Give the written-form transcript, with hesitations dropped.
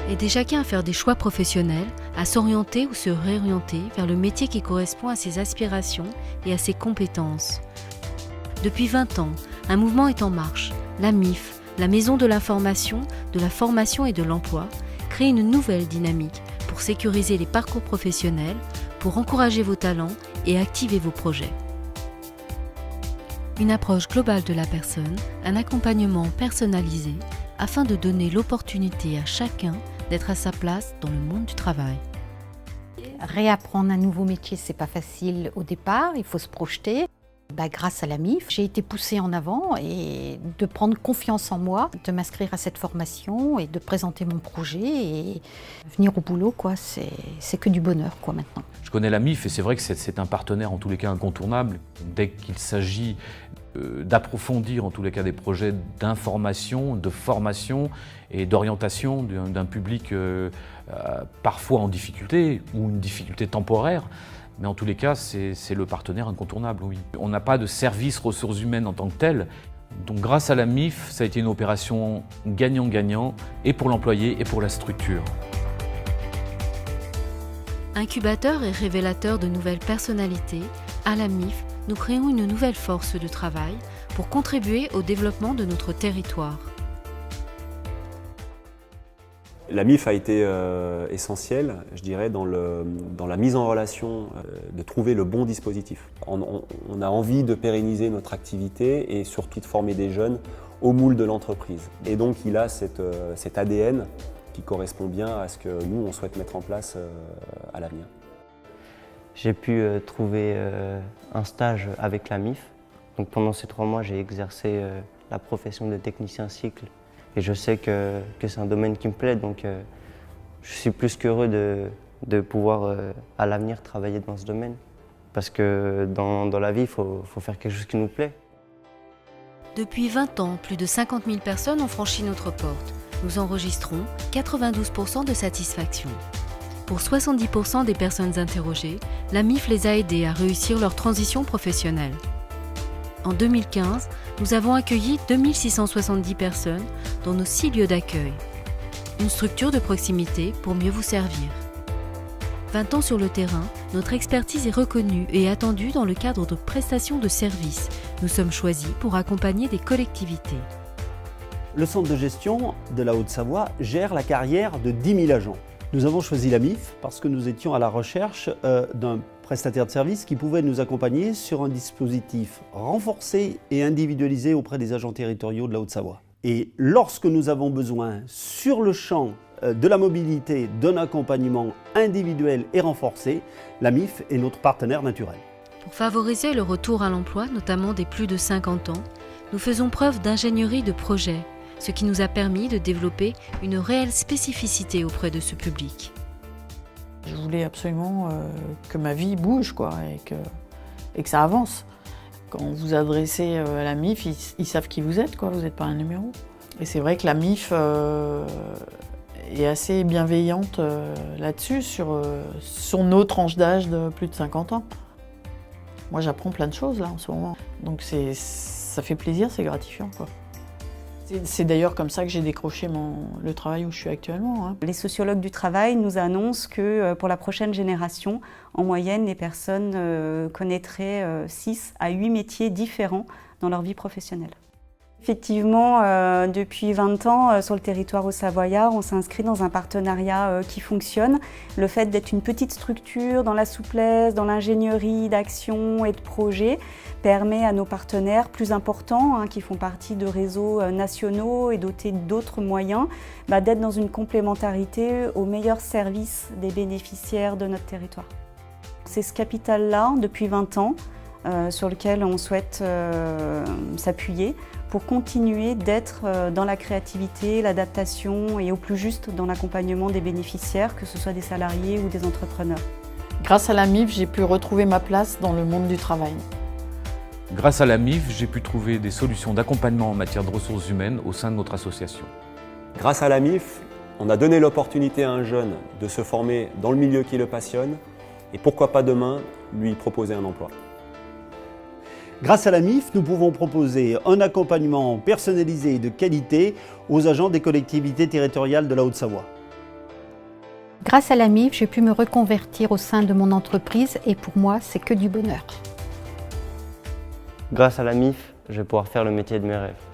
Aider chacun à faire des choix professionnels, à s'orienter ou se réorienter vers le métier qui correspond à ses aspirations et à ses compétences. Depuis 20 ans, un mouvement est en marche. La MIF, la Maison de l'information, de la formation et de l'emploi, crée une nouvelle dynamique pour sécuriser les parcours professionnels, pour encourager vos talents et activer vos projets. Une approche globale de la personne, un accompagnement personnalisé afin de donner l'opportunité à chacun d'être à sa place dans le monde du travail. Réapprendre un nouveau métier, c'est pas facile au départ, il faut se projeter. Grâce à la MIF, j'ai été poussée en avant et de prendre confiance en moi, de m'inscrire à cette formation et de présenter mon projet et venir au boulot, c'est que du bonheur maintenant. Je connais la MIF et c'est vrai que c'est un partenaire en tous les cas incontournable. Dès qu'il s'agit d'approfondir en tous les cas des projets d'information, de formation et d'orientation d'un public parfois en difficulté ou une difficulté temporaire. Mais en tous les cas, c'est le partenaire incontournable, oui. On n'a pas de service ressources humaines en tant que tel. Donc grâce à la MIF, ça a été une opération gagnant-gagnant et pour l'employé et pour la structure. Incubateur et révélateur de nouvelles personnalités, à la MIF, nous créons une nouvelle force de travail pour contribuer au développement de notre territoire. La MIF a été essentielle, je dirais, dans la mise en relation, de trouver le bon dispositif. On a envie de pérenniser notre activité et surtout de former des jeunes au moule de l'entreprise. Et donc il a cet ADN qui correspond bien à ce que nous, on souhaite mettre en place à l'avenir. J'ai pu trouver un stage avec la MIF. Donc pendant ces 3 mois, j'ai exercé la profession de technicien cycle. Et je sais que c'est un domaine qui me plaît, donc je suis plus qu'heureux de pouvoir à l'avenir travailler dans ce domaine. Parce que dans la vie, il faut faire quelque chose qui nous plaît. Depuis 20 ans, plus de 50 000 personnes ont franchi notre porte. Nous enregistrons 92% de satisfaction. Pour 70% des personnes interrogées, la MIF les a aidées à réussir leur transition professionnelle. En 2015, nous avons accueilli 2670 personnes dans nos 6 lieux d'accueil. Une structure de proximité pour mieux vous servir. 20 ans sur le terrain, notre expertise est reconnue et attendue dans le cadre de prestations de services. Nous sommes choisis pour accompagner des collectivités. Le centre de gestion de la Haute-Savoie gère la carrière de 10 000 agents. Nous avons choisi la MIF parce que nous étions à la recherche d'un prestataire de service qui pouvait nous accompagner sur un dispositif renforcé et individualisé auprès des agents territoriaux de la Haute-Savoie. Et lorsque nous avons besoin sur le champ de la mobilité d'un accompagnement individuel et renforcé, la MIF est notre partenaire naturel. Pour favoriser le retour à l'emploi, notamment des plus de 50 ans, nous faisons preuve d'ingénierie de projet, ce qui nous a permis de développer une réelle spécificité auprès de ce public. Je voulais absolument que ma vie bouge et que ça avance. Quand vous vous adressez à la MIF, ils savent qui vous êtes, vous n'êtes pas un numéro. Et c'est vrai que la MIF est assez bienveillante là-dessus, sur nos tranches d'âge de plus de 50 ans. Moi j'apprends plein de choses là en ce moment, donc ça fait plaisir, c'est gratifiant. C'est d'ailleurs comme ça que j'ai décroché le travail où je suis actuellement. Les sociologues du travail nous annoncent que pour la prochaine génération, en moyenne, les personnes connaîtraient 6 à 8 métiers différents dans leur vie professionnelle. Effectivement, depuis 20 ans, sur le territoire haut-savoyard, on s'inscrit dans un partenariat qui fonctionne. Le fait d'être une petite structure dans la souplesse, dans l'ingénierie d'action et de projet, permet à nos partenaires plus importants, qui font partie de réseaux nationaux et dotés d'autres moyens, d'être dans une complémentarité au meilleur service des bénéficiaires de notre territoire. C'est ce capital-là, depuis 20 ans, sur lequel on souhaite s'appuyer pour continuer d'être dans la créativité, l'adaptation et au plus juste dans l'accompagnement des bénéficiaires, que ce soit des salariés ou des entrepreneurs. Grâce à la MIF, j'ai pu retrouver ma place dans le monde du travail. Grâce à la MIF, j'ai pu trouver des solutions d'accompagnement en matière de ressources humaines au sein de notre association. Grâce à la MIF, on a donné l'opportunité à un jeune de se former dans le milieu qui le passionne et pourquoi pas demain lui proposer un emploi. Grâce à la MIF, nous pouvons proposer un accompagnement personnalisé et de qualité aux agents des collectivités territoriales de la Haute-Savoie. Grâce à la MIF, j'ai pu me reconvertir au sein de mon entreprise et pour moi, c'est que du bonheur. Grâce à la MIF, je vais pouvoir faire le métier de mes rêves.